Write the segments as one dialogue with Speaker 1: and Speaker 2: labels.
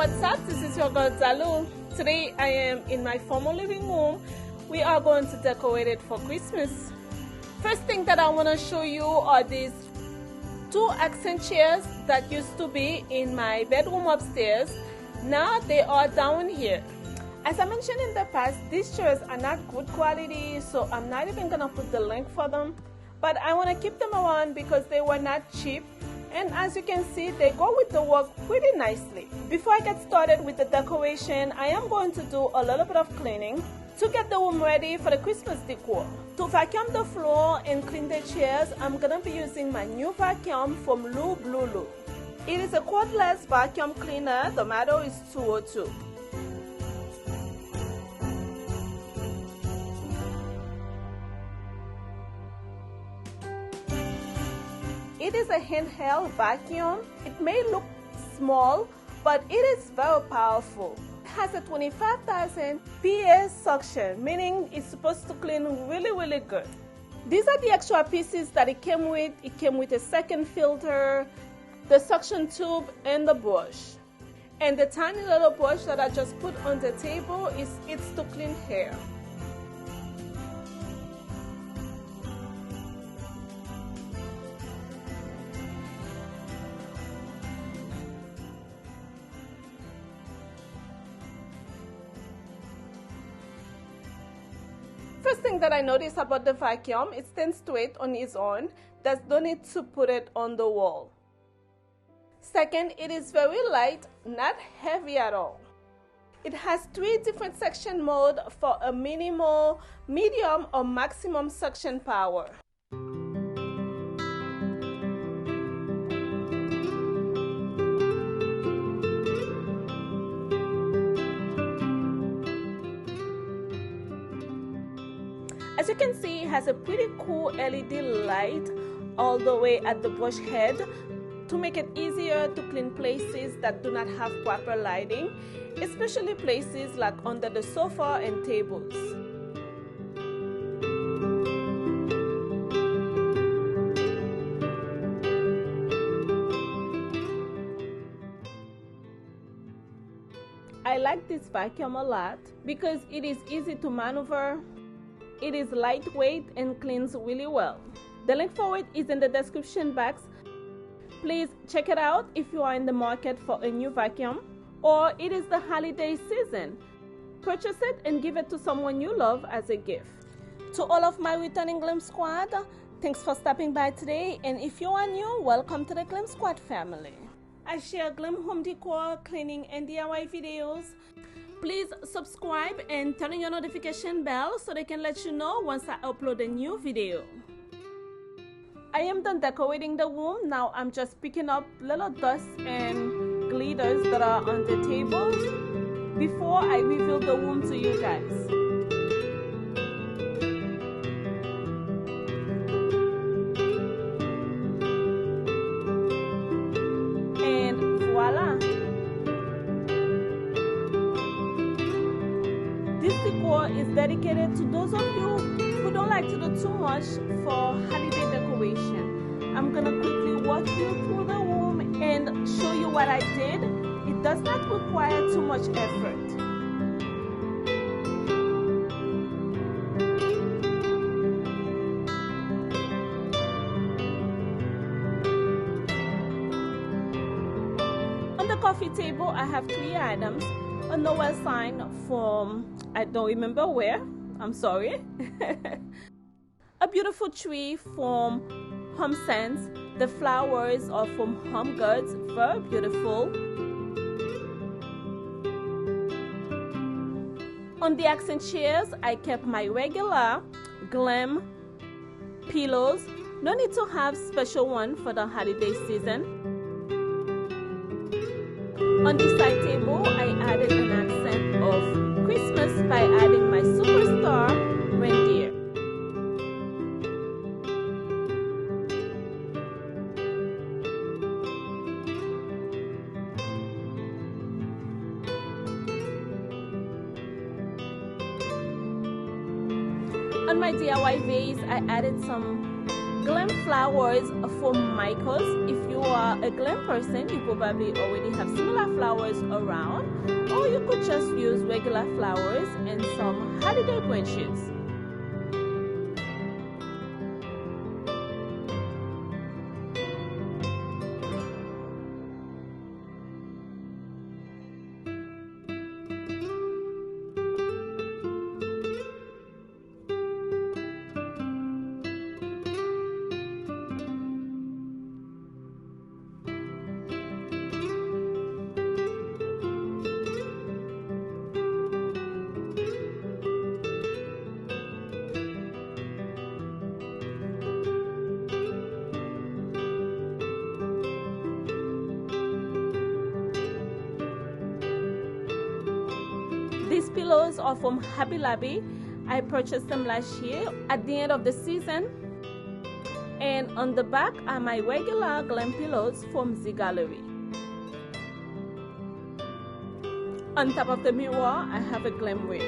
Speaker 1: what's up? This is your girl Dalou. Today I am in my formal living room. We are going to decorate it for Christmas. First thing that I want to show you are these two accent chairs that used to be in my bedroom upstairs. Now they are down here. As I mentioned in the past, these chairs are not good quality, so I'm not even gonna put the link for them, but I want to keep them around because they were not cheap, and as you can see, they go with the work pretty nicely. Before I get started with the decoration, I am going to do a little bit of cleaning to get the room ready for the Christmas decor. To vacuum the floor and clean the chairs, I'm gonna be using my new vacuum from Lubluelu. It is a cordless vacuum cleaner. The model is 202. It is a handheld vacuum. It may look small, but it is very powerful. It has a 25,000 PA suction, meaning it's supposed to clean really good. These are the extra pieces that it came with. It came with a second filter, the suction tube, and the brush. And the tiny little brush that I just put on the table it's to clean hair. First thing that I noticed about the vacuum, it stands straight on its own. There's no need to put it on the wall. Second, it is very light, not heavy at all. It has 3 different suction modes for a minimal, medium, or maximum suction power. As you can see, it has a pretty cool LED light all the way at the brush head to make it easier to clean places that do not have proper lighting, especially places like under the sofa and tables. I like this vacuum a lot because it is easy to maneuver. It is lightweight and cleans really well. The link for it is in the description box. Please check it out if you are in the market for a new vacuum or it is the holiday season. Purchase it and give it to someone you love as a gift. To all of my returning Glam Squad, thanks for stopping by today, and if you are new, welcome to the Glam Squad family. I share glam home decor, cleaning, and DIY videos. Please subscribe and turn on your notification bell so they can let you know once I upload a new video. I am done decorating the room. Now I'm just picking up little dust and glitters that are on the tables before I reveal the room to you guys. And voila! This decor is dedicated to those of you who don't like to do too much for holiday decoration. I'm gonna quickly walk you through the room and show you what I did. It does not require too much effort. On the coffee table, I have 3 items. A Noel sign from, I don't remember where, I'm sorry. A beautiful tree from Home Sense. The flowers are from Home Goods, very beautiful. On the accent chairs, I kept my regular Glam pillows. No need to have special one for the holiday season. On the side table, I added an accent of Christmas by adding my superstar reindeer. On my DIY vase, I added some Glam flowers for Michaels. If you are a glam person, you probably already have similar flowers around, or you could just use regular flowers and some holiday branches. These pillows are from Hobby Lobby. I purchased them last year at the end of the season. And on the back are my regular glam pillows from the gallery. On top of the mirror, I have a glam wreath.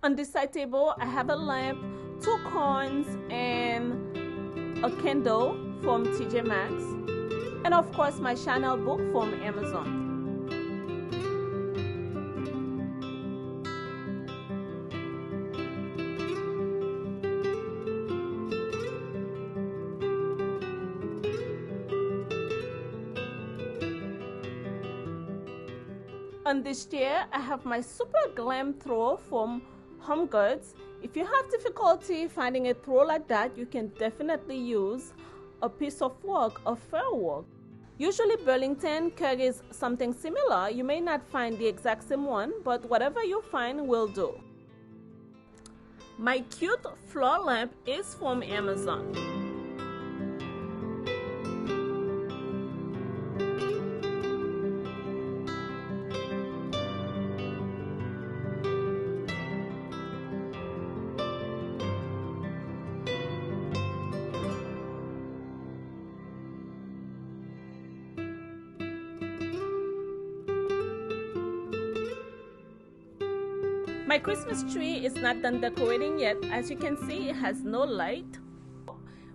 Speaker 1: On this side table, I have a lamp, 2 coins, and a candle from TJ Maxx, and of course my Channel book from Amazon. On this chair, I have my super glam throw from Home Goods. If you have difficulty finding a throw like that, you can definitely use a piece of work, a fur work. Usually Burlington carries something similar. You may not find the exact same one, but whatever you find will do. My cute floor lamp is from Amazon. My Christmas tree is not done decorating yet. As you can see, it has no light,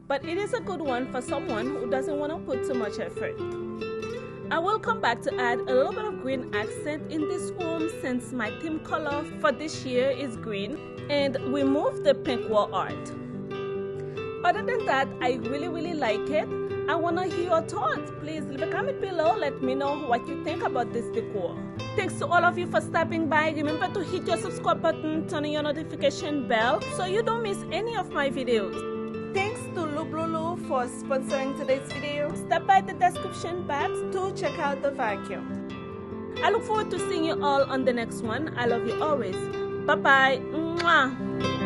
Speaker 1: but it is a good one for someone who doesn't want to put too much effort. I will come back to add a little bit of green accent in this room since my theme color for this year is green, and remove the pink wall art. Other than that, I really like it. I want to hear your thoughts. Please leave a comment below. Let me know what you think about this decor. Thanks to all of you for stopping by. Remember to hit your subscribe button, turn on your notification bell so you don't miss any of my videos. Thanks to Lubluelu for sponsoring today's video. Stop by the description box to check out the vacuum. I look forward to seeing you all on the next one. I love you always. Bye bye. Mwah.